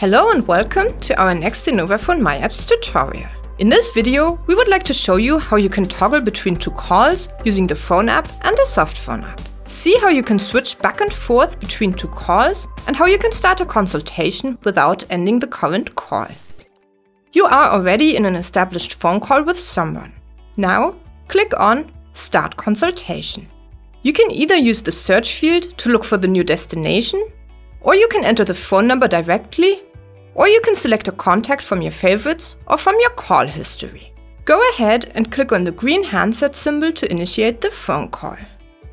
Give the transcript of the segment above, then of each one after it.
Hello and welcome to our next innovaphone myApps tutorial. In this video, we would like to show you how you can toggle between two calls using the phone app and the Softphone app. See how you can switch back and forth between two calls and how you can start a consultation without ending the current call. You are already in an established phone call with someone. Now, click on Start Consultation. You can either use the search field to look for the new destination, or you can enter the phone number directly, or you can select a contact from your favorites or from your call history. Go ahead and click on the green handset symbol to initiate the phone call.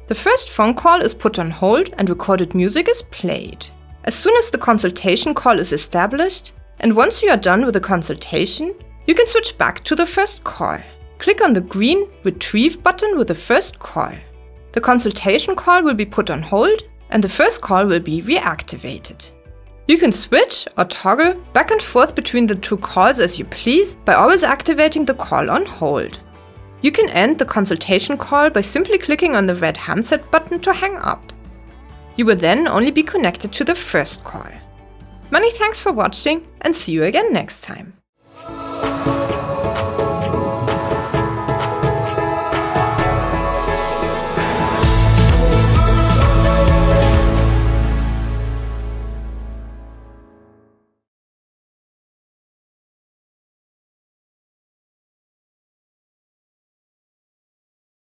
The first phone call is put on hold and recorded music is played. As soon as the consultation call is established, and once you are done with the consultation, you can switch back to the first call. Click on the green Retrieve button with the first call. The consultation call will be put on hold and the first call will be reactivated. You can switch or toggle back and forth between the two calls as you please by always activating the call on hold. You can end the consultation call by simply clicking on the red handset button to hang up. You will then only be connected to the first call. Many thanks for watching and see you again next time.